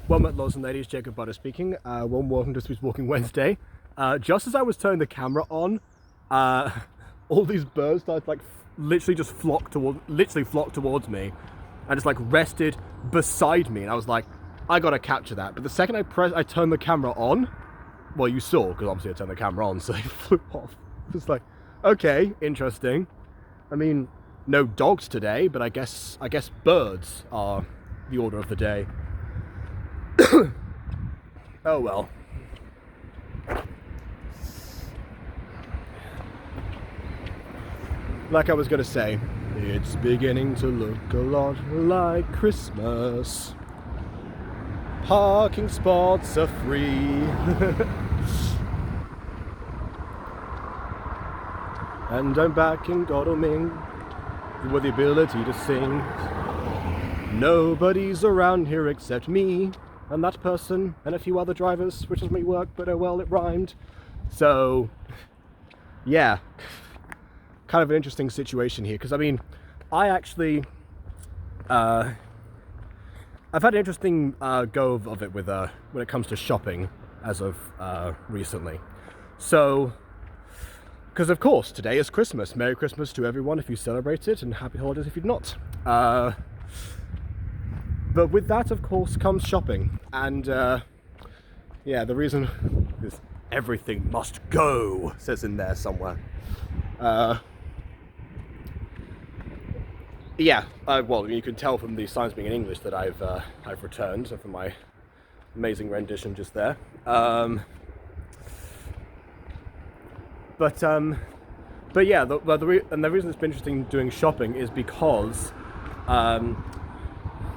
Well met, lords and ladies, Jacob Butter speaking. Warm welcome to Sweet Walking Wednesday. Just as I was turning the camera on, all these birds started literally flocked towards me and just rested beside me, and I was like, I gotta capture that. But the second I turned the camera on, well, you saw, because obviously I turned the camera on, so they flew off. It's like, okay, interesting. I mean, no dogs today, but I guess birds are the order of the day. Oh well. Like I was gonna say, it's beginning to look a lot like Christmas. Parking spots are free. And I'm back in Godalming with the ability to sing. Nobody's around here except me and that person and a few other drivers, which doesn't really work, but oh well, it rhymed. So yeah, kind of an interesting situation here, because I mean, I actually I've had an interesting go of it with when it comes to shopping as of recently. So, because of course today is Christmas. Merry Christmas to everyone if you celebrate it, and happy holidays if you do not. But with that, of course, comes shopping. And yeah, the reason is everything must go, says in there somewhere. Yeah, well, you can tell from the signs being in English that I've returned, so from my amazing rendition just there. But yeah, the reason it's been interesting doing shopping is because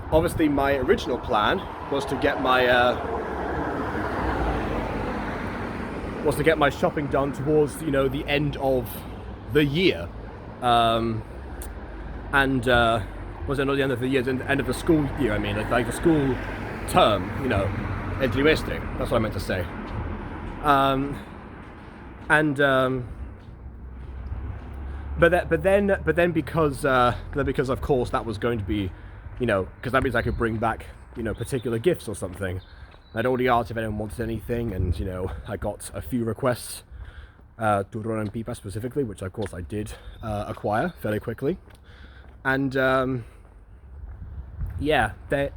obviously my original plan was to get my shopping done towards, the end of the year, and was it not the end of the year, the end of the school year? I mean, like the school term, el trimestre. That's what I meant to say. But then because of course that was going to be, because that means I could bring back, particular gifts or something. I'd already asked if anyone wanted anything, and I got a few requests, Turron and Pipa specifically, which of course I did acquire fairly quickly. And yeah, sorry,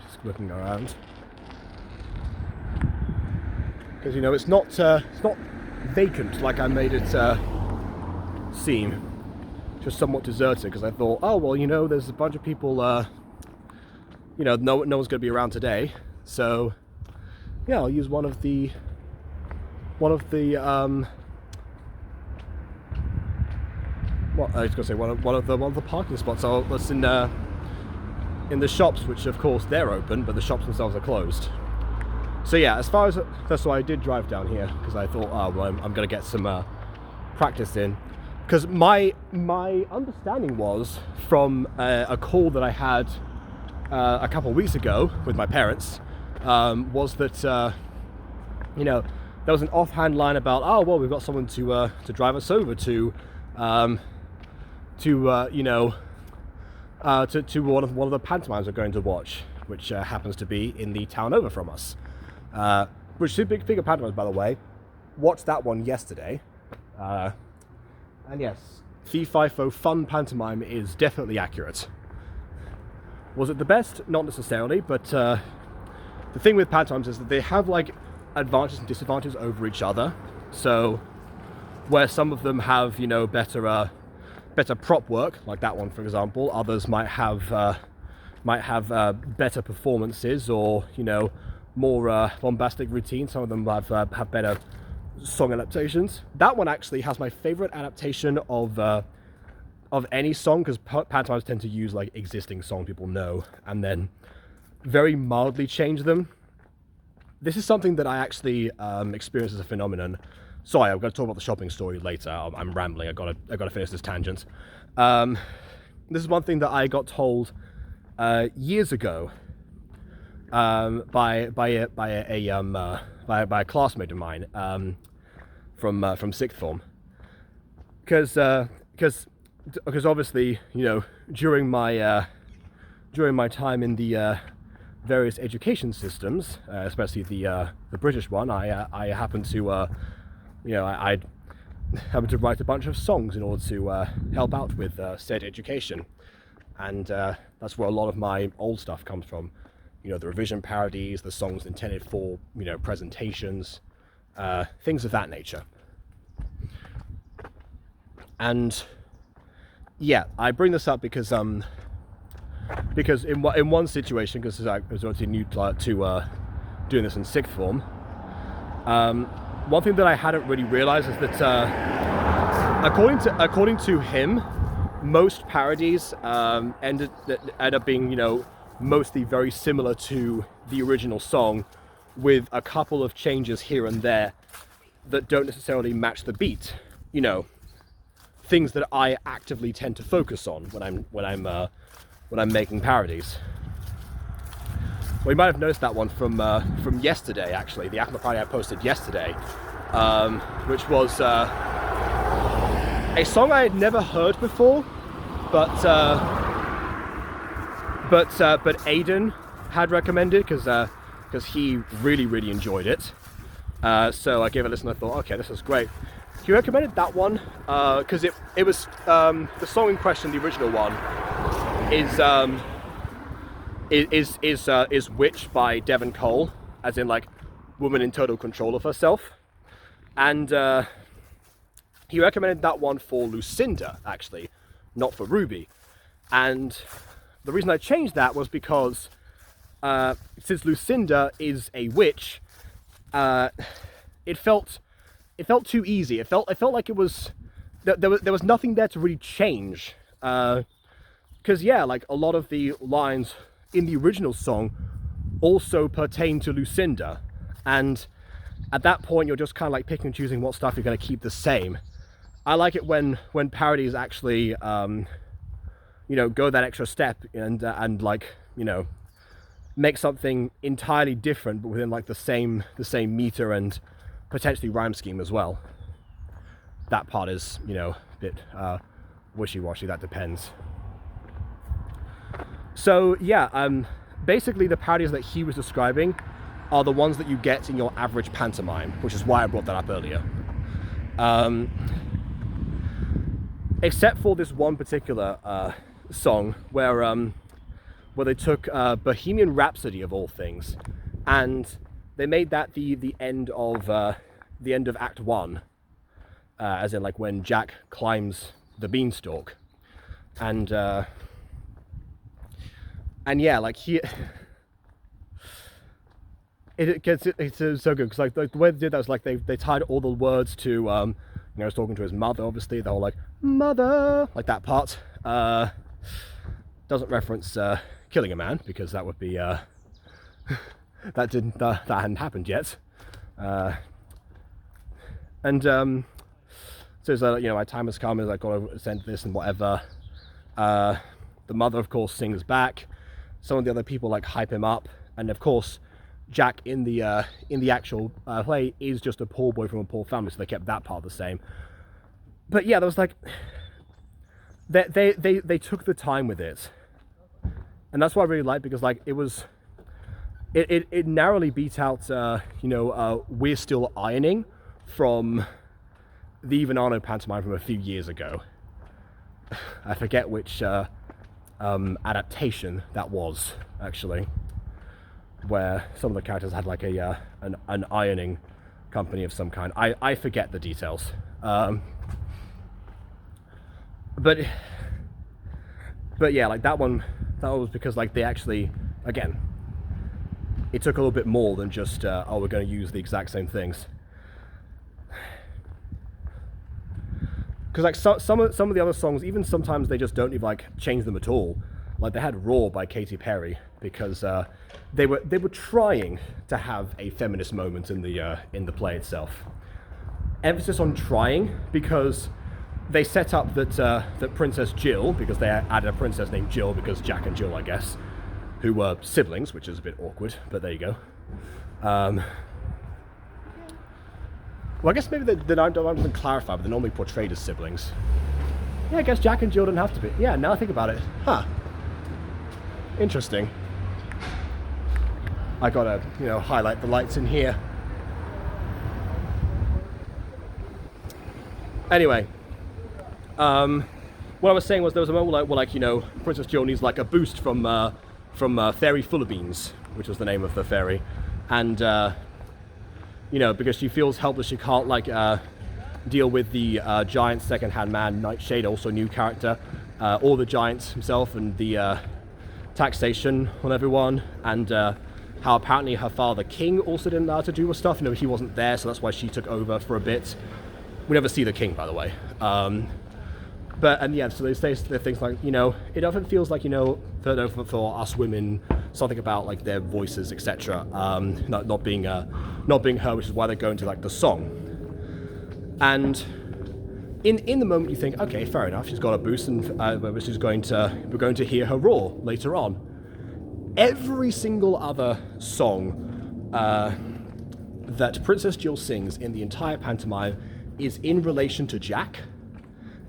just looking around, because it's not vacant like I made it seem. Just somewhat deserted, because I thought, oh well, there's a bunch of people, no one's going to be around today, so yeah, I'll use one of the one of the parking spots. That's in the shops, which of course they're open, but the shops themselves are closed. So yeah, that's why I did drive down here, because I thought, oh well, I'm going to get some practice in. Because my understanding was from a call that I had a couple of weeks ago with my parents, was that there was an offhand line about, oh well, we've got someone to drive us over to one of the pantomimes we're going to watch, which happens to be in the town over from us. Which bigger pantomimes, by the way. Watched that one yesterday. And yes, Fee Fi Fo fun pantomime is definitely accurate. Was it the best? Not necessarily, but the thing with pantomimes is that they have advantages and disadvantages over each other. So where some of them have better prop work, like that one for example, others might have better performances, or more bombastic routines. Some of them have better song adaptations. That one actually has my favorite adaptation of any song, because pantomimes tend to use existing song people know and then very mildly change them. This is something that I actually experienced as a phenomenon. Sorry, I'm going to talk about the shopping story later. I'm rambling. I gotta finish this tangent. This is one thing that I got told years ago by a classmate of mine from sixth form, because obviously during my time in the various education systems, especially the British one, I happen to I happen to write a bunch of songs in order to help out with said education, and that's where a lot of my old stuff comes from. The revision parodies, the songs intended for presentations, things of that nature. And yeah, I bring this up because in one situation, because I was obviously new to doing this in sixth form, one thing that I hadn't really realized is that according to him, most parodies end up being mostly very similar to the original song, with a couple of changes here and there that don't necessarily match the beat. Things that I actively tend to focus on when I'm making parodies. Well, you might have noticed that one from yesterday, actually, the Acma parody I posted yesterday, which was a song I had never heard before, but Aiden had recommended because he really enjoyed it. So I gave it a listen. I thought, okay, this is great. He recommended that one because it was the song in question, the original one, is Witch by Devon Cole, as in like woman in total control of herself, and he recommended that one for Lucinda, actually, not for Ruby. And the reason I changed that was because since Lucinda is a witch, it felt too easy. It felt like it was there was nothing there to really change. Because like a lot of the lines in the original song also pertain to Lucinda, and at that point you're just kind of like picking and choosing what stuff you're going to keep the same. I like it when parodies actually go that extra step and like make something entirely different, but within like the same meter and potentially rhyme scheme as well. That part is a bit wishy-washy. That depends. So yeah, basically the parodies that he was describing are the ones that you get in your average pantomime, which is why I brought that up earlier. Except for this one particular song where they took Bohemian Rhapsody of all things, and they made that the end of Act 1, as in like when Jack climbs the beanstalk, and yeah, like it's so good because like the way they did that was like they tied all the words to he's talking to his mother, obviously, the whole like mother, like that part doesn't reference killing a man, because that would be that hadn't happened yet, and so it's my time has come, as I got to send this and whatever. The mother, of course, sings back. Some of the other people like hype him up, and of course Jack in the actual play is just a poor boy from a poor family, so they kept that part the same. But yeah, there was like they took the time with it, and that's what I really liked, because like it narrowly beat out We're Still Ironing from the Ivanano pantomime from a few years ago. I forget which adaptation that was, actually, where some of the characters had like an ironing company of some kind. I forget the details, but yeah, like that one was because like they actually, again, it took a little bit more than just we're going to use the exact same things. Because like some of the other songs, even sometimes they just don't even like change them at all. Like they had "Raw" by Katy Perry, because they were trying to have a feminist moment in the play itself. Emphasis on trying, because they set up that Princess Jill, because they added a princess named Jill because Jack and Jill, I guess, who were siblings, which is a bit awkward, but there you go. Well, I guess maybe they don't clarify, but they're normally portrayed as siblings. Yeah, I guess Jack and Jill don't have to be. Yeah, now I think about it. Huh. Interesting. I gotta, highlight the lights in here. Anyway, what I was saying was there was a moment where Princess Jill needs like a boost from Fairy Fullerbeans, which was the name of the fairy, and because she feels helpless, she can't deal with the giant second-hand man Nightshade, also a new character, or the giant himself, and the taxation on everyone, and how apparently her father King also didn't know how to do with stuff. He wasn't there, so that's why she took over for a bit. We never see the king, by the way. So they say things like, it often feels like, for us women, something about like their voices, etc. Not being her, which is why they go into like the song. And in the moment you think, okay, fair enough, she's got a boost, and we're going to hear her roar later on. Every single other song that Princess Jill sings in the entire pantomime is in relation to Jack,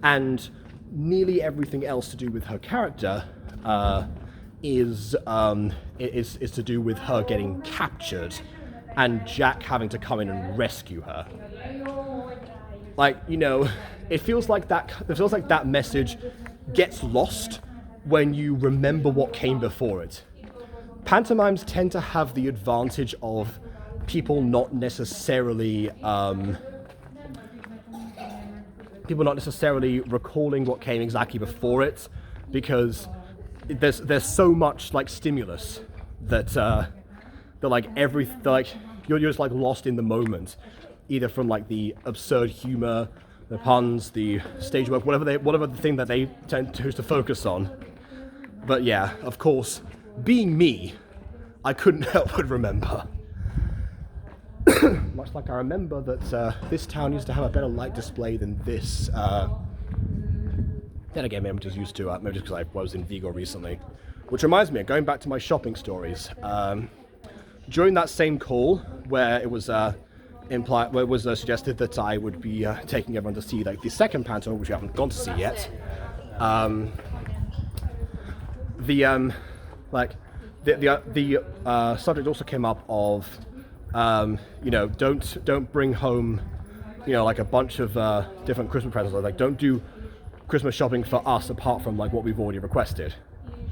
and nearly everything else to do with her character is to do with her getting captured and Jack having to come in and rescue her. It feels like that message gets lost when you remember what came before it. Pantomimes tend to have the advantage of people not necessarily recalling what came exactly before it, because there's so much like stimulus that you're just like lost in the moment, either from like the absurd humor, the puns, the stage work, whatever the thing that they tend to focus on. But yeah, of course, being me, I couldn't help but remember. Much like I remember that this town used to have a better light display than this. Then again, maybe I'm just used to it. Maybe just because I was in Vigo recently. Which reminds me, going back to my shopping stories. During that same call, where it was suggested that I would be taking everyone to see like the second pantomime, which we haven't gone to see yet. The subject also came up of. Don't bring home, like a bunch of different Christmas presents. Like, don't do Christmas shopping for us apart from like what we've already requested,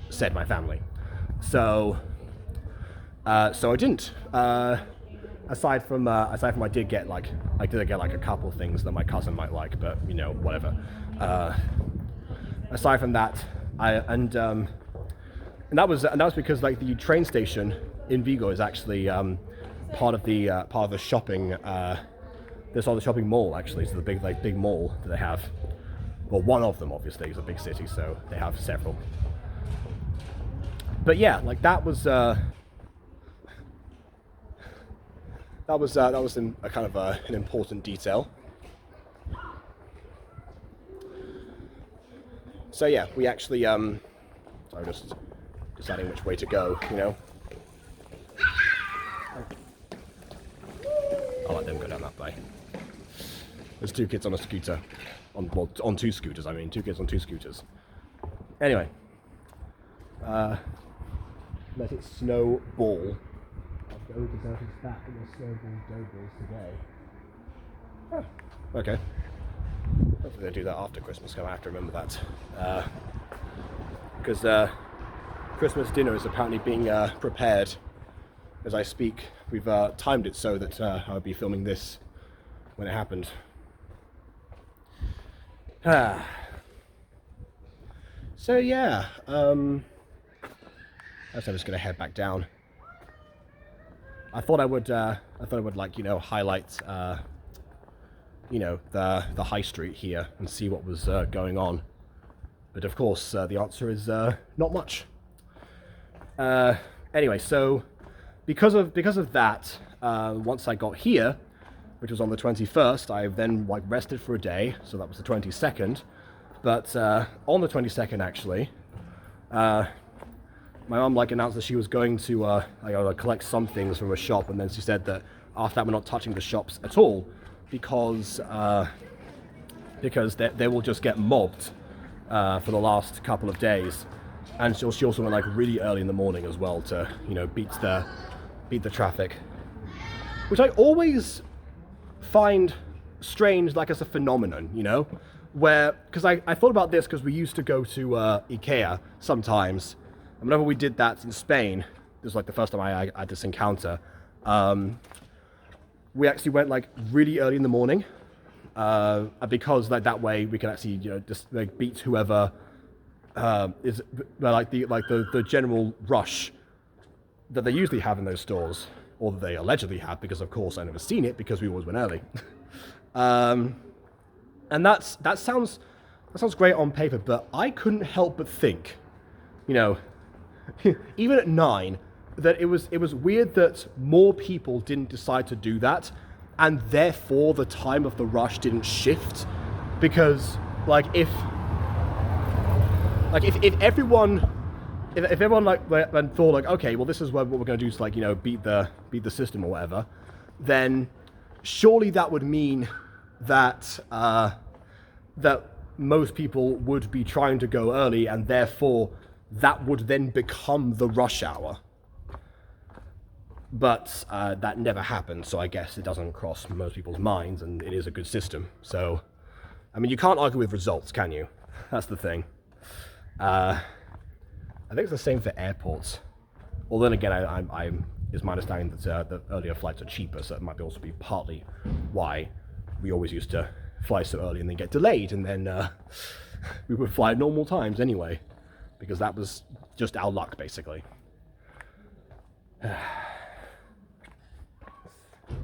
said my family. So I didn't. Aside from I did get like a couple of things that my cousin might like, but whatever. Aside from that, and that was because like the train station in Vigo is actually part of the shopping. There's all the shopping mall actually. So the big mall that they have. Well, one of them obviously is a big city, so they have several. But yeah, like that was a kind of an important detail. So yeah, we actually so I'm just deciding which way to go, I'll let them go down that way. There's two kids on a scooter. On two scooters, I mean. Two kids on two scooters. Anyway. Let it snowball. I'll go deserted back in the snowball doughballs today. Oh, okay. Hopefully they'll do that after Christmas. I have to remember that. Because Christmas dinner is apparently being prepared as I speak. We've timed it so that I'll be filming this when it happened. So yeah, I guess I'm just gonna head back down. I thought I would like highlight the high street here and see what was going on, but of course the answer is not much. Anyway, so because of that, once I got here, which was on the 21st, I then rested for a day, so that was the 22nd. But on the 22nd, actually, my mum announced that she was going to collect some things from a shop, and then she said that after that we're not touching the shops at all because they will just get mobbed for the last couple of days. And she also went really early in the morning as well to beat beat the traffic, which I always find strange, like as a phenomenon, you know, where, because I thought about this because we used to go to IKEA sometimes, and whenever we did that in Spain, this was like the first time I had this encounter, we actually went like really early in the morning, because like that way we can actually, you know, just like beat whoever is like the general rush that they usually have in those stores, or that they allegedly have, because of course I've never seen it because we always went early. And that sounds great on paper, but I couldn't help but think, you know, even at 9, that it was weird that more people didn't decide to do that, and therefore the time of the rush didn't shift, because like if everyone like thought like, okay, well this is what we're going to do to, like, you know, beat the system or whatever, then surely that would mean that that most people would be trying to go early, and therefore that would then become the rush hour. But that never happened, so I guess it doesn't cross most people's minds, and it is a good system. So, I mean, you can't argue with results, can you? That's the thing. I think it's the same for airports. Well, then again, it's my understanding that the earlier flights are cheaper, so it might also be partly why we always used to fly so early and then get delayed, and then we would fly at normal times anyway, because that was just our luck, basically.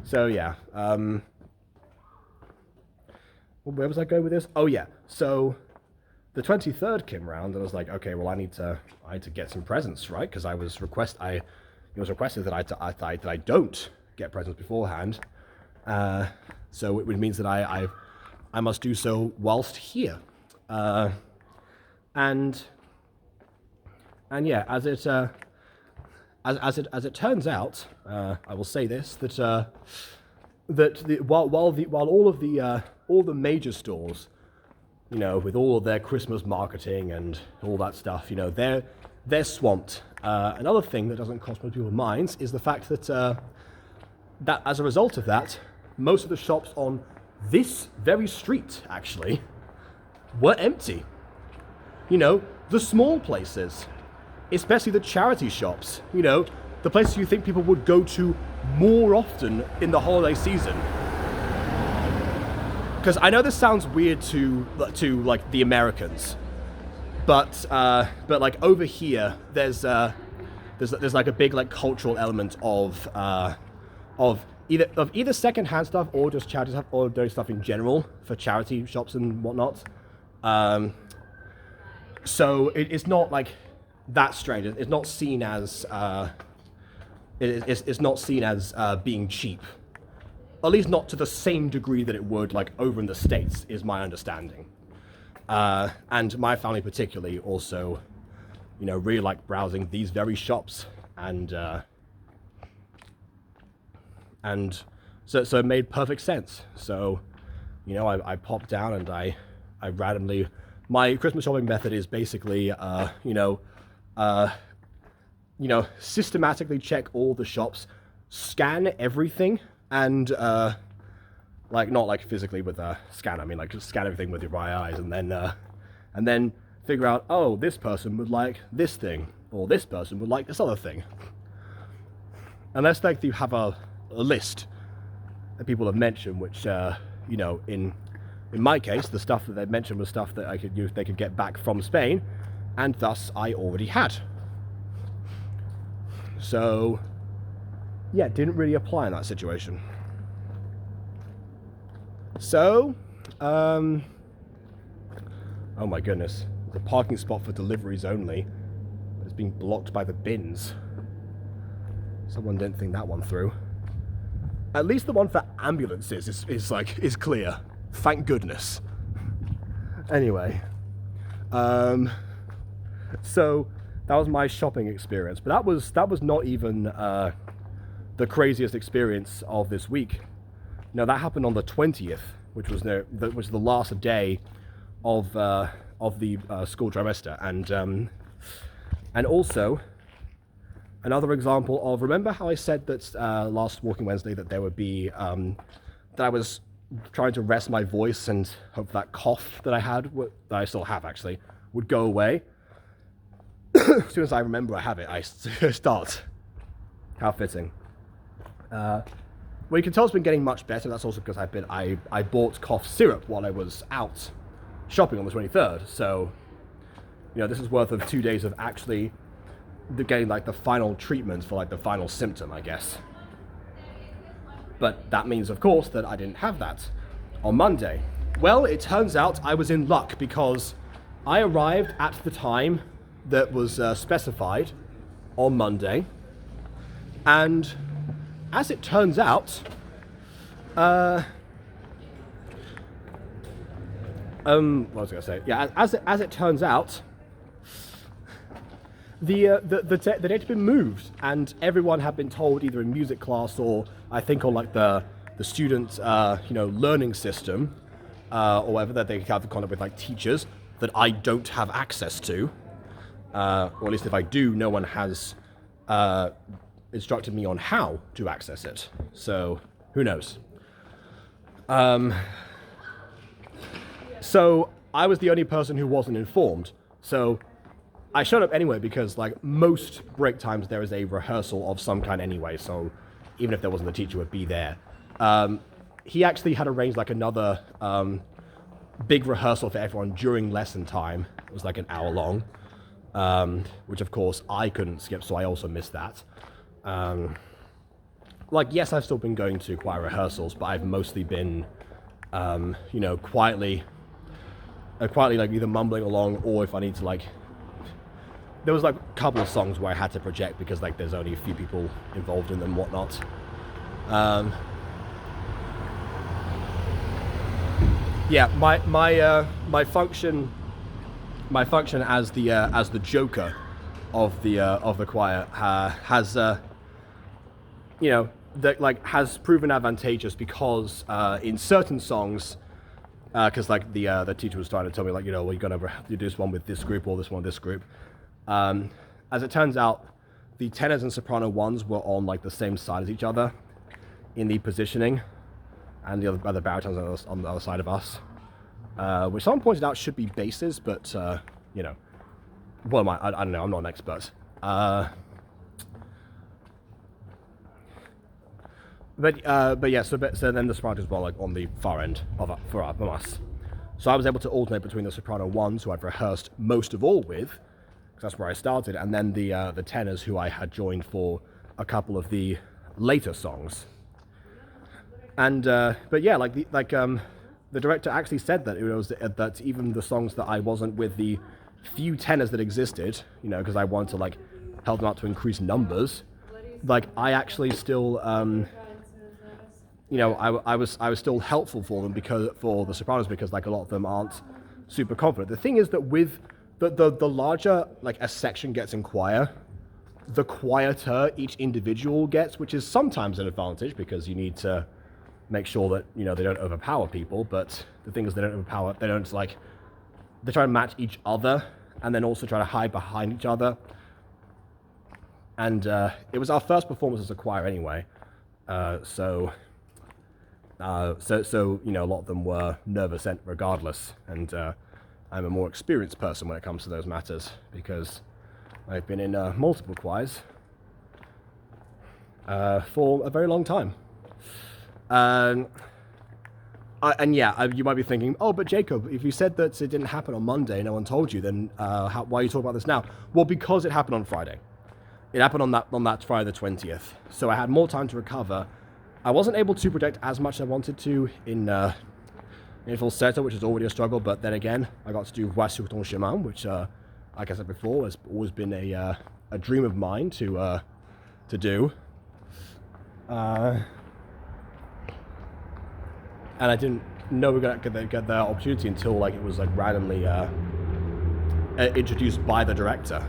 So yeah, where was I going with this? Oh yeah, so the 23rd came around, and I was like, okay, well I need to get some presents, right? Because it was requested that I don't get presents beforehand. So it means that I must do so whilst here. And yeah, as it turns out, I will say this, that while all the major stores, you know, with all of their Christmas marketing and all that stuff, you know, they're swamped. Another thing that doesn't cross most people's minds is the fact that that as a result of that, most of the shops on this very street actually were empty. You know, the small places, especially the charity shops, you know, the places you think people would go to more often in the holiday season. Because I know this sounds weird to like the Americans, but like over here, there's like a big like cultural element of either second-hand stuff or just charity stuff or dirty stuff in general for charity shops and whatnot. So it's not like that strange. It's not seen as it's not seen as being cheap. At least not to the same degree that it would like over in the States, is my understanding. And my family particularly also, you know, really like browsing these very shops, and so it made perfect sense. So, you know, I popped down and I randomly, my Christmas shopping method is basically, systematically check all the shops, scan everything, and like not like physically with a scanner. I mean, like just scan everything with your right eyes, and then figure out, oh, this person would like this thing, or this person would like this other thing. Unless like you have a list that people have mentioned, which you know, in my case, the stuff that they mentioned was stuff that they could get back from Spain, and thus I already had. So yeah, it didn't really apply in that situation. So, oh my goodness, the parking spot for deliveries only is being blocked by the bins. Someone didn't think that one through. At least the one for ambulances is clear. Thank goodness. Anyway, so that was my shopping experience, but that was not even the craziest experience of this week. No, that happened on the 20th, which was the last day of the school trimester, and also Another example of, remember how I said that last Walking Wednesday that there would be, that I was trying to rest my voice and hope that cough that I had, that I still have actually, would go away? As soon as I remember I have it, I start. How fitting. Well, you can tell it's been getting much better. That's also because I bought cough syrup while I was out shopping on the 23rd. So, this is worth of 2 days of actually getting like the final treatment for like the final symptom, I guess. But that means, of course, that I didn't have that on Monday. Well, it turns out I was in luck because I arrived at the time that was specified on Monday, and as it turns out, what was I going to say? Yeah, as it turns out, the date had been moved, and everyone had been told either in music class or I think on like the student learning system or whatever, that they have contact with like teachers that I don't have access to, or at least if I do, no one has instructed me on how to access it. So who knows? So I was the only person who wasn't informed. So I showed up anyway because, like, most break times there is a rehearsal of some kind anyway, so even if there wasn't, the teacher would be there. He actually had arranged, like, another big rehearsal for everyone during lesson time. It was, like, an hour long, which, of course, I couldn't skip, so I also missed that. Yes, I've still been going to choir rehearsals, but I've mostly been, quietly, like, either mumbling along, or if I need to, like, there was like a couple of songs where I had to project because like there's only a few people involved in them and whatnot. Yeah, my function as the Joker of the choir has has proven advantageous because in certain songs, because like the teacher was trying to tell me like, well, you're gonna do this one with this group or this one with this group. As it turns out, the tenors and soprano ones were on like the same side as each other in the positioning, and the other baritons on the other side of us, which someone pointed out should be basses, but what am I don't know. I'm not an expert. But yeah. So then the sopranos were like on the far end from us. So I was able to alternate between the soprano ones, who I'd rehearsed most of all with. That's where I started, and then the tenors who I had joined for a couple of the later songs. And but yeah, the director actually said that it was that even the songs that I wasn't with the few tenors that existed, because I wanted to like help them out to increase numbers. Like I actually still, I was still helpful for them for the sopranos because like a lot of them aren't super confident. The thing is that with the larger like a section gets in choir, the quieter each individual gets, which is sometimes an advantage because you need to make sure that they don't overpower people. But the thing is, they don't like, they try to match each other and then also try to hide behind each other. And it was our first performance as a choir anyway, so a lot of them were nervous regardless, and I'm a more experienced person when it comes to those matters because I've been in multiple choirs for a very long time. And you might be thinking, oh, but Jacob, if you said that it didn't happen on Monday, no one told you, then why are you talking about this now? Well, because it happened on Friday. It happened on that Friday the 20th, so I had more time to recover. I wasn't able to project as much as I wanted to in falsetto, which is already a struggle, but then again, I got to do Vois sur ton chemin, which, like I said before, has always been a dream of mine to do. And I didn't know we were going to get the opportunity until like it was like randomly introduced by the director.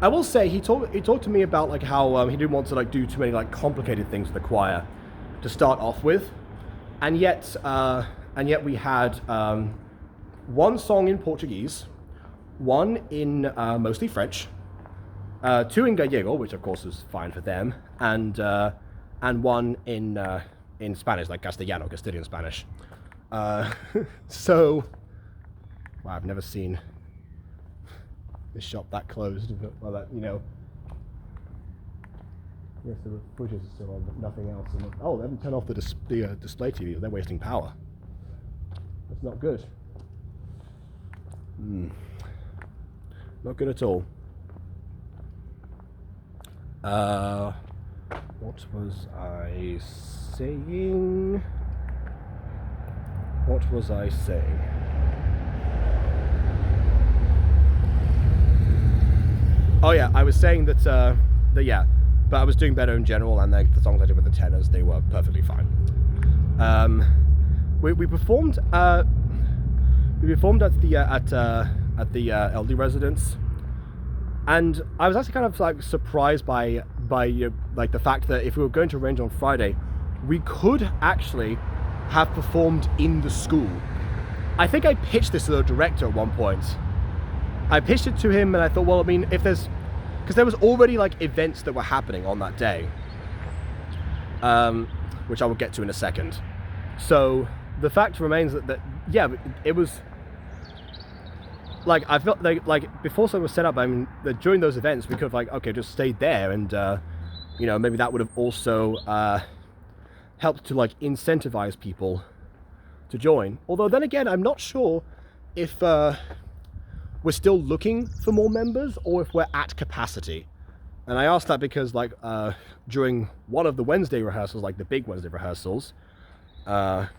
I will say he talked to me about like how he didn't want to like do too many like complicated things with the choir to start off with, and yet we had one song in Portuguese, one in mostly French, Two in Gallego, which of course was fine for them, and one in Spanish, like Castilian Spanish. So, wow, I've never seen this shop that closed. Well, that, you know. Yes, the refrigerators are still on, but nothing else. And oh, they haven't turned off the display TV. They're wasting power. That's not good. Not good at all. What was I saying? What was I saying? Oh yeah, I was saying that yeah, but I was doing better in general, and the songs I did with the tenors, they were perfectly fine. We performed at the LD residence, and I was actually kind of like surprised by like the fact that if we were going to arrange on Friday, we could actually have performed in the school. I think I pitched this to the director at one point. I pitched it to him, and I thought, well, I mean, if there's, because there was already like events that were happening on that day, which I will get to in a second. So the fact remains that yeah, it was like, I felt like before something was set up, I mean, that during those events we could have like, okay, just stayed there, and you know, maybe that would have also helped to like incentivize people to join. Although then again, I'm not sure if we're still looking for more members or if we're at capacity. And I asked that because like during one of the Wednesday rehearsals, like the big Wednesday rehearsals, the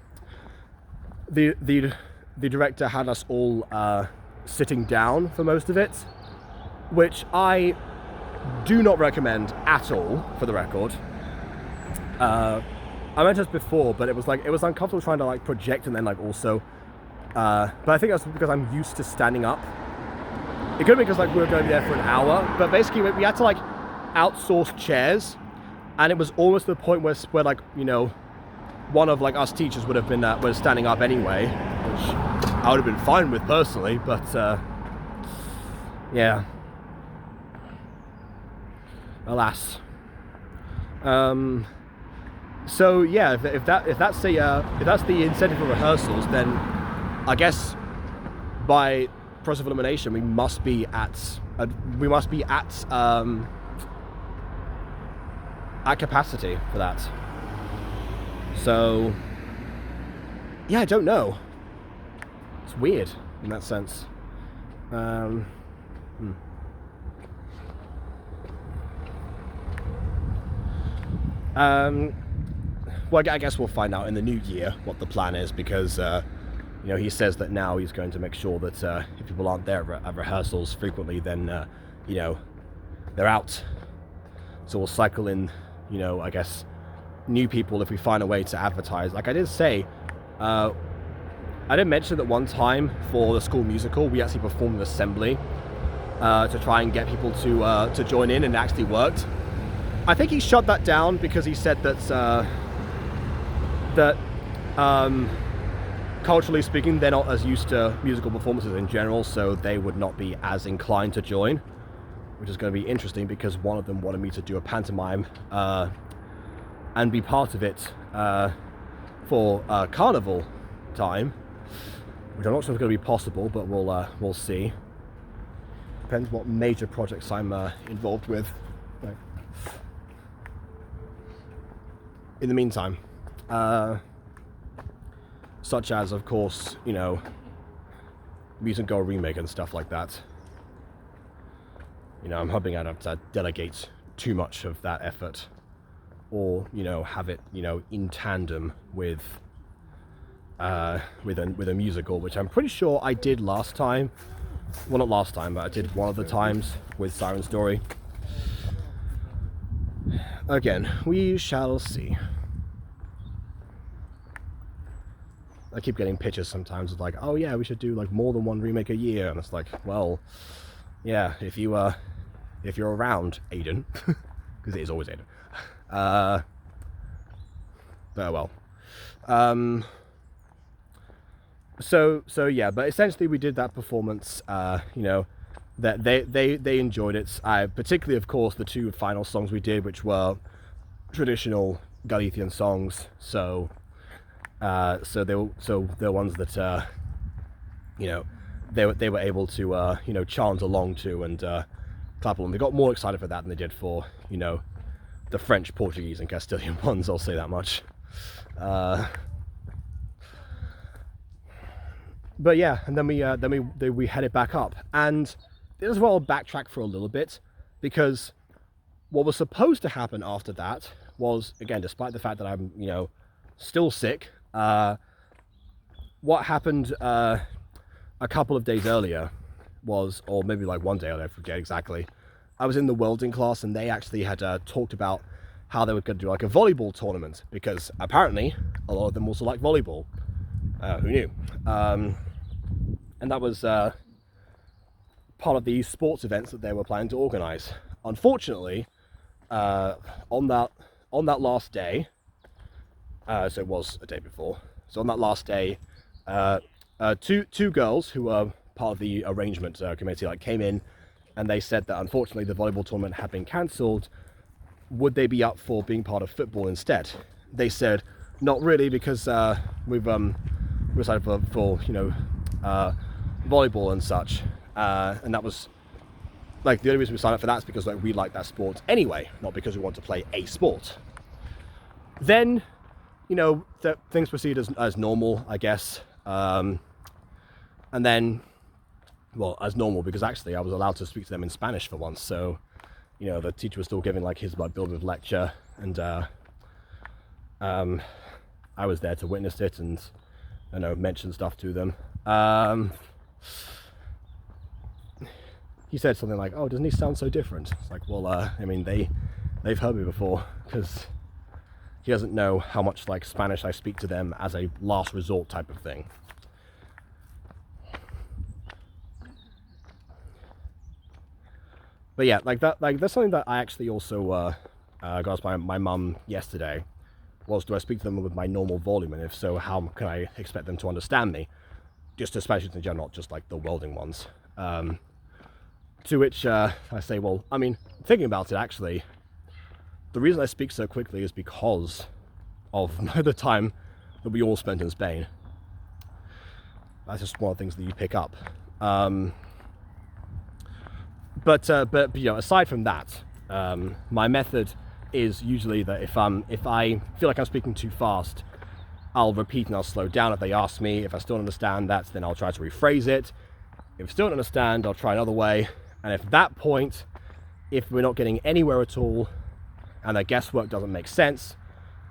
director had us all sitting down for most of it, which I do not recommend at all, for the record. I mentioned this before, but it was uncomfortable trying to like project and then like also, but I think that's because I'm used to standing up. It could be because like we were going to be there for an hour, but basically we had to like outsource chairs, and it was almost to the point where like, you know, one of like us teachers would have been was standing up anyway, which I would have been fine with personally, but yeah, alas. So yeah, if that's the incentive for rehearsals, then I guess by process of elimination we must be at capacity for that. So yeah, I don't know. It's weird in that sense. Well, I guess we'll find out in the new year what the plan is, because you know, he says that now he's going to make sure that if people aren't there at rehearsals frequently, then you know, they're out. So we'll cycle in, you know, I guess new people if we find a way to advertise. Like I did say, I did mention that one time for the school musical we actually performed an assembly to try and get people to join in, and it actually worked. I think he shut that down because he said that culturally speaking, they're not as used to musical performances in general, so they would not be as inclined to join, which is going to be interesting because one of them wanted me to do a pantomime and be part of it for carnival time, which I'm not sure is going to be possible, but we'll see. Depends what major projects I'm involved with. Right. In the meantime, such as, of course, you know, Mutant Girl remake and stuff like that. You know, I'm hoping I don't have to delegate too much of that effort, or, you know, have it, you know, in tandem with a musical, which I'm pretty sure I did last time. Well, not last time, but I did one of the times with Siren Story. Again, we shall see. I keep getting pitches sometimes of like, oh yeah, we should do like more than one remake a year, and it's like, well, yeah, if you're around, Aiden, because it is always Aiden. But well, so yeah, but essentially we did that performance. You know, that they enjoyed it. Particularly, of course, the two final songs we did, which were traditional Galician songs. So they're ones that they were able to chant along to and clap along. They got more excited for that than they did for the French, Portuguese, and Castilian ones. I'll say that much. But yeah, and then we headed back up, and this is where I'll backtrack for a little bit, because what was supposed to happen after that was, again, despite the fact that I'm still sick, what happened a couple of days earlier was, or maybe like one day earlier, I forget exactly. I was in the welding class, and they actually had talked about how they were going to do like a volleyball tournament, because apparently a lot of them also like volleyball. Who knew? And that was part of the sports events that they were planning to organize. Unfortunately, on that last day, so it was a day before. So on that last day, two girls who were part of the arrangement committee came in, and they said that unfortunately the volleyball tournament had been cancelled. Would they be up for being part of football instead? They said not really, because we've decided for volleyball and such, and that was the only reason we signed up for that is because we like that sport anyway, not because we want to play a sport. Then things proceed as normal, I guess, and then, well, as normal, because actually I was allowed to speak to them in Spanish for once. So the teacher was still giving his build-up lecture, and I was there to witness it and mention stuff to them. He said something like, "Oh, doesn't he sound so different?" It's like, well, I mean, they've heard me before, because he doesn't know how much Spanish I speak to them as a last resort type of thing. But yeah, that's something that I actually also got asked by my mum yesterday, was, do I speak to them with my normal volume, and if so, how can I expect them to understand me? Just especially in general, not just the welding ones. To which I say, well, I mean, thinking about it, actually, the reason I speak so quickly is because of the time that we all spent in Spain. That's just one of the things that you pick up. But aside from that, my method is usually that if I feel like I'm speaking too fast, I'll repeat and I'll slow down if they ask me. If I still don't understand that, then I'll try to rephrase it. If I still don't understand, I'll try another way. And at that point, if we're not getting anywhere at all, and the guesswork doesn't make sense,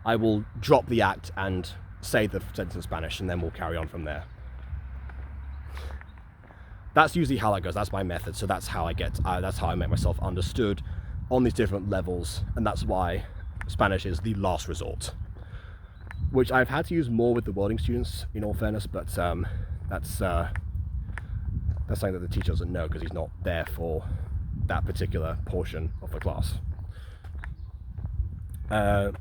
I will drop the act and say the sentence in Spanish, and then we'll carry on from there. That's usually how that goes. That's my method. So that's how that's how I make myself understood on these different levels, and that's why Spanish is the last resort, which I've had to use more with the welding students, in all fairness, but that's something that the teacher doesn't know, because he's not there for that particular portion of the class. What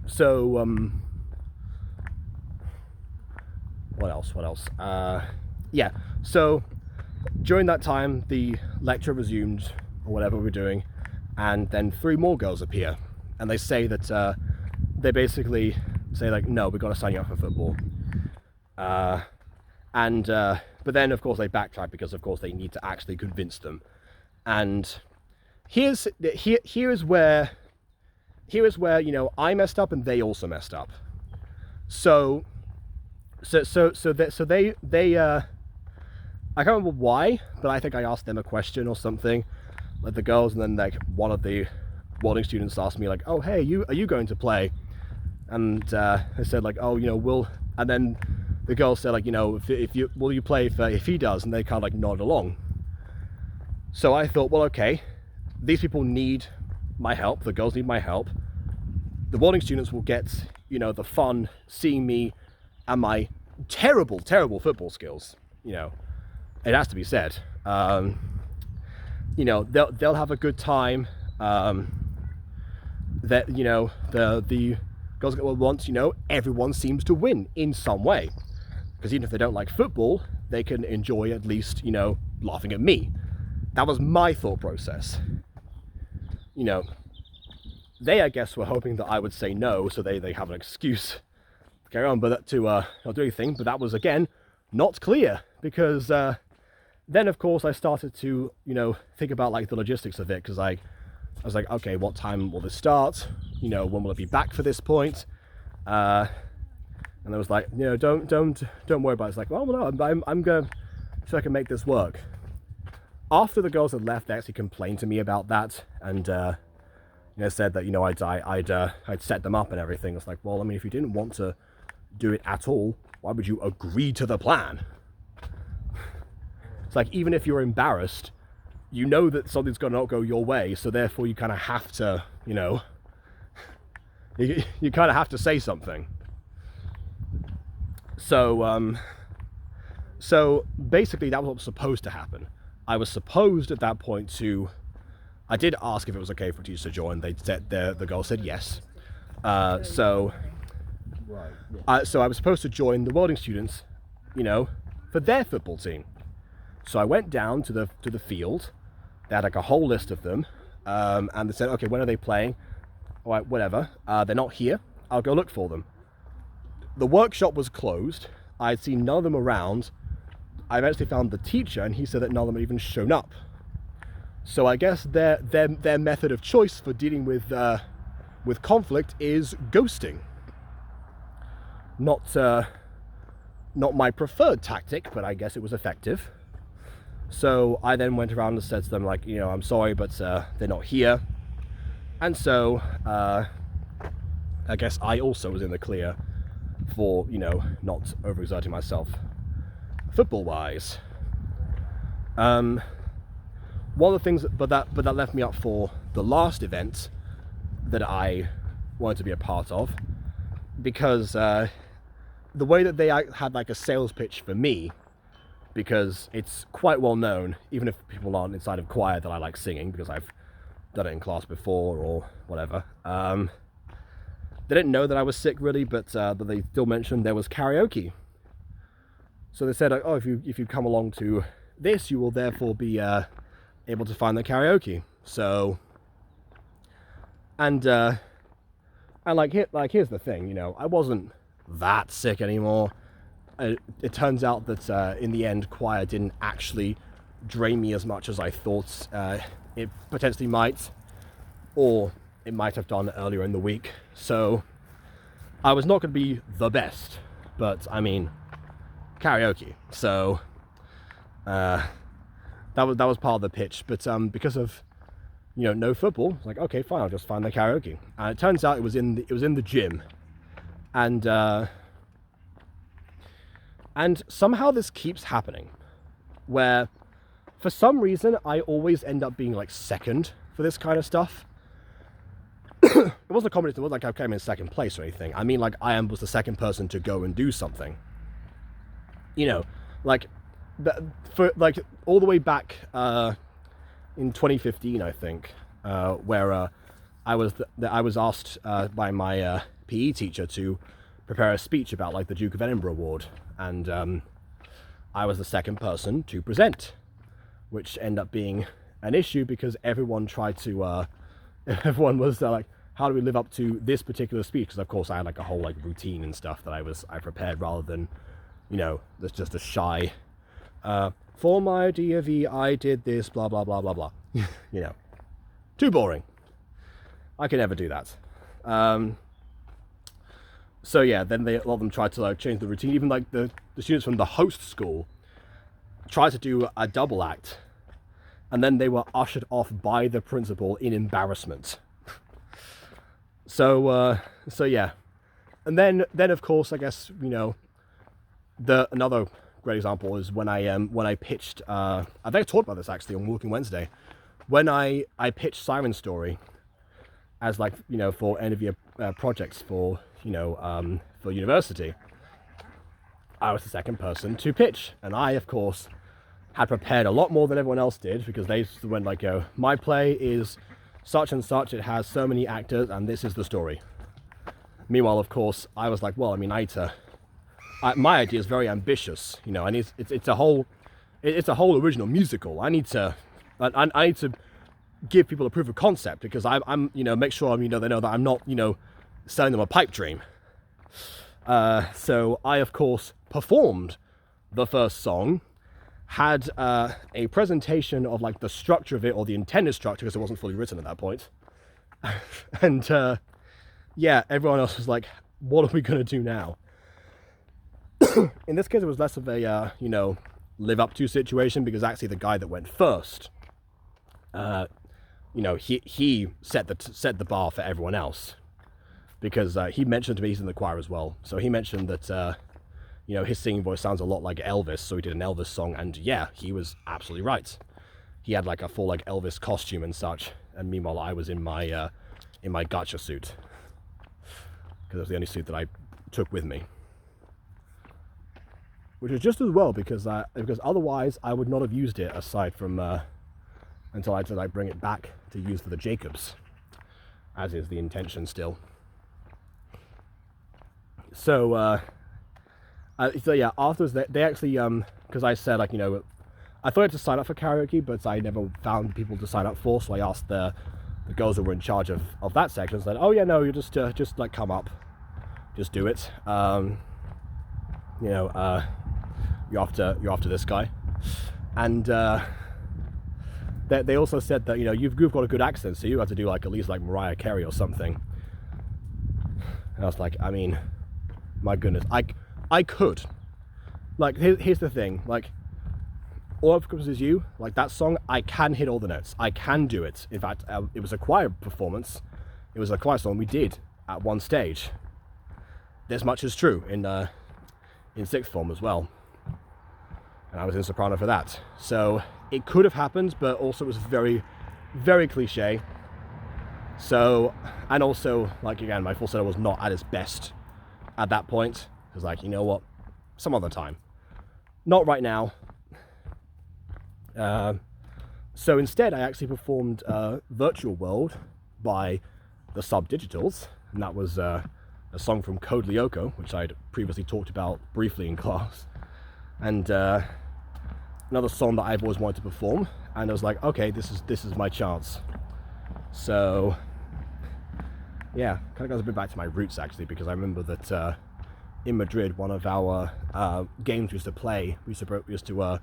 else? Yeah, so during that time, the lecture resumed, or whatever we're doing, and then 3 more girls appear, and they say that they basically say no, we've got to sign you up for football. But then of course they backtrack, because of course they need to actually convince them. And here is where I messed up and they also messed up. So they I can't remember why, but I think I asked them a question or something, the girls, and then one of the welding students asked me oh, hey, are you going to play? And I said oh, we'll, and then the girl said if you will you play if he does, and they kind of nod along. So I thought, well, okay, these people need my help, the girls need my help. The welding students will get the fun seeing me and my terrible football skills. It has to be said. They'll have a good time. That the girls get what wants. Everyone seems to win in some way, because even if they don't like football, they can enjoy at least laughing at me. That was my thought process. You know, they, I guess, were hoping that I would say no, so they have an excuse to carry on, but to not do anything. But that was, again, not clear, because then, of course, I started to, you know, think about, like, the logistics of it, because I was like, okay, what time will this start? You know, when will it be back for this point? And I was like, you know, don't worry about it. It's like, well, no, I'm gonna see if I can make this work. After the girls had left, they actually complained to me about that, and you know, said that, you know, I'd set them up and everything. It's like, well, I mean, if you didn't want to do it at all, why would you agree to the plan? It's like, even if you're embarrassed, you know that something's gonna not go your way, so therefore you kind of have to, you know, you kind of have to say something. So so basically that was what was supposed to happen. I was supposed at that point to, I did ask if it was okay for teachers to join. They said, the girl said yes. So I was supposed to join the welding students, you know, for their football team. So I went down to the field. They had like a whole list of them, and they said, okay, when are they playing? All right, whatever. They're not here. I'll go look for them. The workshop was closed. I'd seen none of them around. I eventually found the teacher, and he said that none of them had even shown up. So I guess their method of choice for dealing with conflict is ghosting. Not my preferred tactic, but I guess it was effective. So I then went around and said to them, like, you know, I'm sorry, but they're not here. And so I guess I also was in the clear for, you know, not overexerting myself football-wise. One of the things, but that left me up for the last event that I wanted to be a part of, because the way that they had like a sales pitch for me, because it's quite well known, even if people aren't inside of choir, that I like singing, because I've done it in class before or whatever. They didn't know that I was sick really, but they still mentioned there was karaoke. So they said, oh, if you come along to this, you will therefore be able to find the karaoke. So, and here's the thing, you know, I wasn't that sick anymore. It turns out that in the end, choir didn't actually drain me as much as I thought it potentially might, or it might have done earlier in the week. So I was not going to be the best, but I mean, karaoke. So that was part of the pitch. But because of, you know, no football, it's like, okay, fine, I'll just find the karaoke. And it turns out it was in the gym, and somehow this keeps happening, where for some reason I always end up being like second for this kind of stuff. It wasn't a competition. It wasn't like I came in second place or anything. I mean, like, was the second person to go and do something. You know, like, for like all the way back in 2015, I think, where I was asked by my PE teacher to prepare a speech about like the Duke of Edinburgh Award, and I was the second person to present, which ended up being an issue because everyone tried to everyone was like, how do we live up to this particular speech? Because of course I had like a whole like routine and stuff that I prepared, rather than, you know, there's just a shy for my DOV I did this blah blah blah blah blah. You know, too boring. I could never do that. So yeah, then a lot of them tried to like change the routine. Even like the students from the host school tried to do a double act, and then they were ushered off by the principal in embarrassment. So yeah, and then of course, I guess, you know, another great example is when I pitched. I think I talked about this actually on Walking Wednesday, when I pitched Siren Story as, like, you know, for end of year projects for, you know, for university. I was the second person to pitch, and I of course had prepared a lot more than everyone else did, because they went like, my play is such and such, it has so many actors, and this is the story. Meanwhile, of course, I was like, well, I mean, my idea is very ambitious, you know, and it's a whole original musical. I need to I need to give people a proof of concept because I'm make sure they know that I'm not selling them a pipe dream. So I of course performed the first song, had a presentation of like the structure of it, or the intended structure, because it wasn't fully written at that point. And everyone else was like, what are we going to do now? In this case, it was less of a, live up to situation, because actually the guy that went first, he set the bar for everyone else, because he mentioned to me, he's in the choir as well, so he mentioned that, his singing voice sounds a lot like Elvis, so he did an Elvis song, and yeah, he was absolutely right. He had like a full like Elvis costume and such, and meanwhile I was in my gacha suit, because it was the only suit that I took with me. Which was just as well, because otherwise I would not have used it, aside from until I said I bring it back to use for the Jacobs, as is the intention still. So yeah, afterwards they actually because I said like I thought I had to sign up for karaoke, but I never found people to sign up for, so I asked the girls who were in charge of that section, said, oh yeah, no, you just like come up, just do it. You're after this guy. And they also said that you've got a good accent, so you have to do like at least like Mariah Carey or something. And I was like, I mean, my goodness, I could. Like, here's the thing, like, All I've Got Is You, like that song, I can hit all the notes. I can do it. In fact, it was a choir performance. It was a choir song we did at one stage. This much is true in sixth form as well. And I was in soprano for that. So it could have happened, but also it was very, very cliche. So, and also, like, again, my falsetto was not at its best at that point. I was like, you know what, some other time. Not right now. So instead, I actually performed Virtual World by the Subdigitals, and that was a song from Code Lyoko, which I'd previously talked about briefly in class, and another song that I've always wanted to perform, and I was like, okay, this is my chance. So yeah, kind of goes a bit back to my roots, actually, because I remember that in Madrid, one of our games we used to play, we used to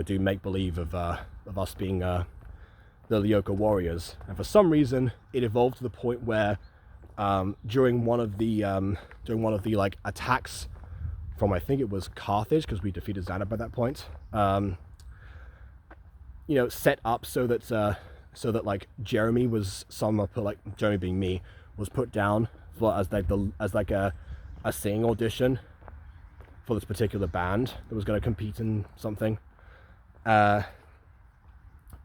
do make-believe of us being the Lyoko Warriors, and for some reason it evolved to the point where during one of the like attacks from, I think it was Carthage, because we defeated Xana by that point, set up so that like Jeremy was Jeremy being me, was put down as a singing audition for this particular band that was going to compete in something. And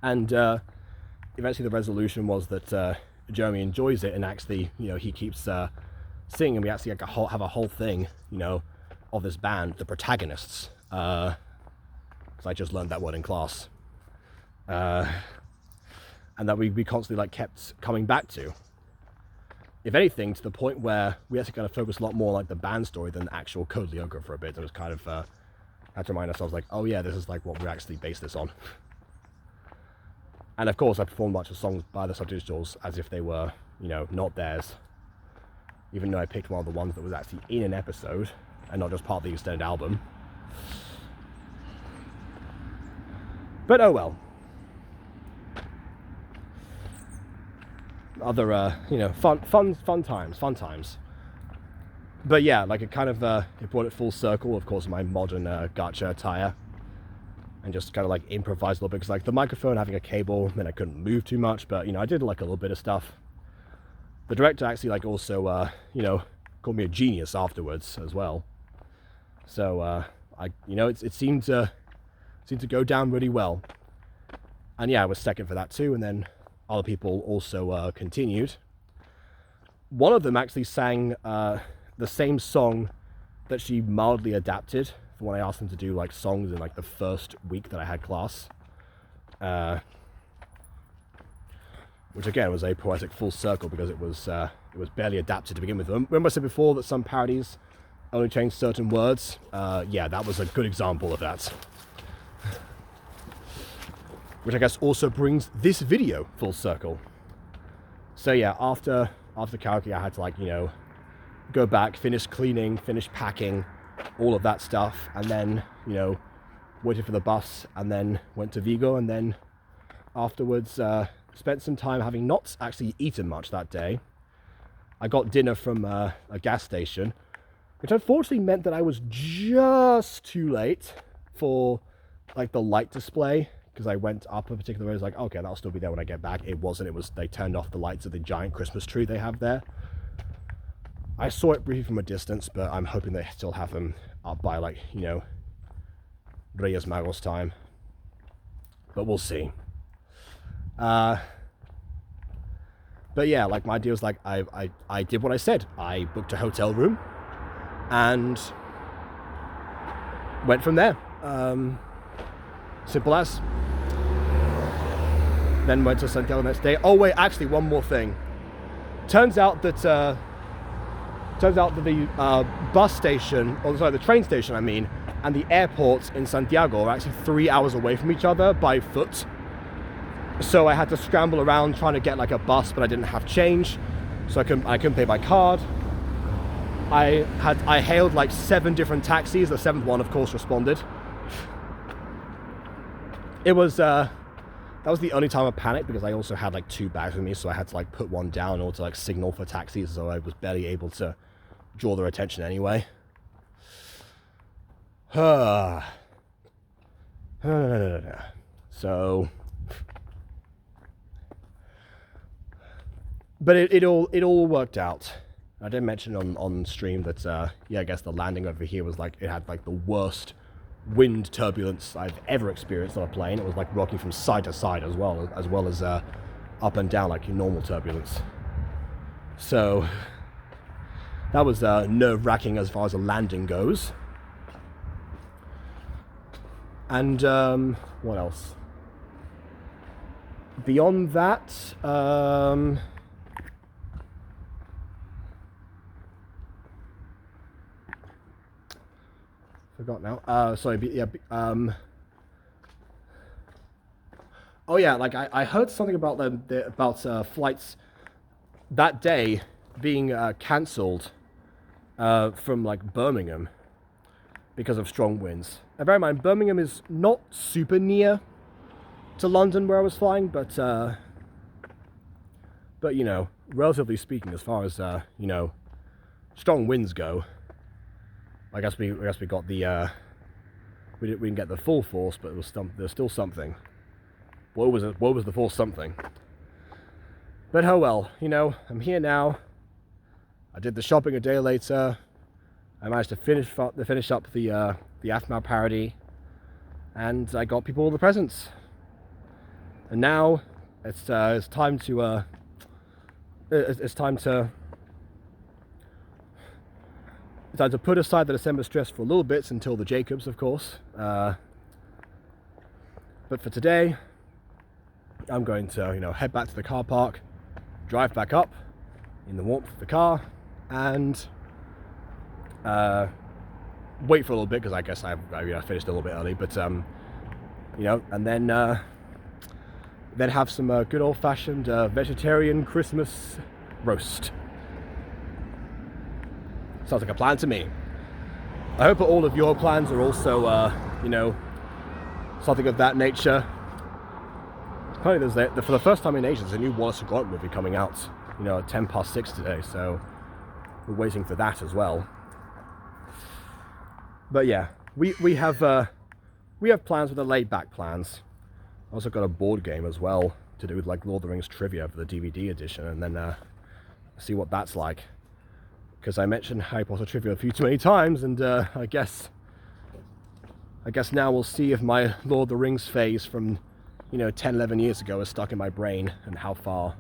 eventually the resolution was that Jeremy enjoys it, and actually, he keeps singing, and we actually have a whole thing, of this band, the protagonists, because I just learned that word in class, and that we constantly like kept coming back to. If anything, to the point where we actually kind of focus a lot more like the band story than the actual Code Lyoko for a bit. It was kind of had to remind ourselves, like, oh yeah, this is like what we actually base this on. And of course, I performed a bunch of songs by the Subdigitals as if they were, not theirs. Even though I picked one of the ones that was actually in an episode and not just part of the extended album. But oh well. Other, fun times. But yeah, like it kind of, it brought it full circle, of course, my modern gacha attire. And just kind of like improvised a little bit, because like the microphone having a cable, then I couldn't move too much, but I did like a little bit of stuff. The director actually like also, called me a genius afterwards as well. So, it seemed to go down really well. And yeah, I was second for that too, and then other people also continued. One of them actually sang the same song that she mildly adapted for when I asked them to do like songs in like the first week that I had class, which again was a poetic full circle, because it was barely adapted to begin with. Remember I said before that some parodies only change certain words? Yeah, that was a good example of that. which I guess also brings this video full circle. So yeah, after karaoke, I had to, like, you know, go back, finish cleaning, finish packing, all of that stuff, and then, you know, waited for the bus, and then went to Vigo, and then afterwards spent some time having not actually eaten much that day. I got dinner from a gas station, which unfortunately meant that I was just too late for, like, the light display, because I went up a particular way. I was like, okay, that'll still be there when I get back. It wasn't. It was, they turned off the lights of the giant Christmas tree they have there. I saw it briefly from a distance, but I'm hoping they still have them up by, like, you know, Reyes Magos time. But we'll see. But yeah, like, my idea was, like, I did what I said. I booked a hotel room and went from there. Simple as. Then went to Santiago the next day. Oh wait, actually, one more thing. Turns out that the bus station, or sorry, the train station, I mean, and the airport in Santiago are actually 3 hours away from each other by foot. So I had to scramble around trying to get, like, a bus, but I didn't have change, so I couldn't pay by card. I hailed like 7 different taxis. The 7th one, of course, responded. It was that was the only time I panicked, because I also had, like, 2 bags with me, so I had to, like, put one down in order to, like, signal for taxis, so I was barely able to draw their attention anyway. So, but it all worked out. I did mention on stream that yeah, I guess the landing over here was, like, it had, like, the worst wind turbulence I've ever experienced on a plane. It was, like, rocking from side to side as well as up and down, like normal turbulence. So that was nerve-wracking as far as a landing goes. And what else? Beyond that, forgot now. Sorry. Yeah. Oh yeah. Like, I heard something about about flights that day being cancelled from, like, Birmingham because of strong winds. And bear in mind, Birmingham is not super near to London where I was flying, but you know, relatively speaking, as far as you know, strong winds go, I guess we got the we didn't get the full force, but there's still something. What was the full something? But oh well, you know, I'm here now. I did the shopping a day later. I managed to finish up the AFMAO parody, and I got people all the presents. And now it's time to put aside the December stress for a little bit until the Jacobs, of course. But for today, I'm going to, you know, head back to the car park, drive back up in the warmth of the car, and wait for a little bit, because I guess I finished a little bit early. But you know, and then have some good old-fashioned vegetarian Christmas roast. Sounds like a plan to me. I hope that all of your plans are also, you know, something of that nature. Apparently, for the first time in ages, there's a new Wallace and Gromit movie coming out, you know, at 6:10 today, so we're waiting for that as well. But yeah, we have plans with the laid-back plans. I also got a board game as well to do with, like, Lord of the Rings trivia for the DVD edition, and then see what that's like. Because I mentioned Harry Potter trivia a few too many times, and I guess now we'll see if my Lord of the Rings phase from, you know, 10, 11 years ago is stuck in my brain, and how far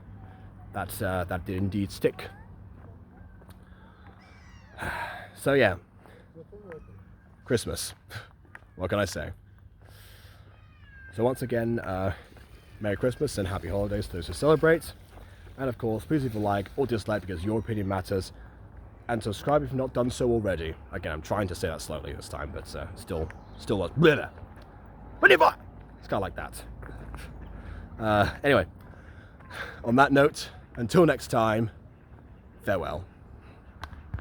that did indeed stick. So yeah, Christmas. What can I say? So once again, Merry Christmas and Happy Holidays to those who celebrate. And of course, please leave a like or dislike, because your opinion matters. And subscribe if you've not done so already. Again, I'm trying to say that slowly this time, but still was. It's kind of like that. Anyway, on that note, until next time, farewell.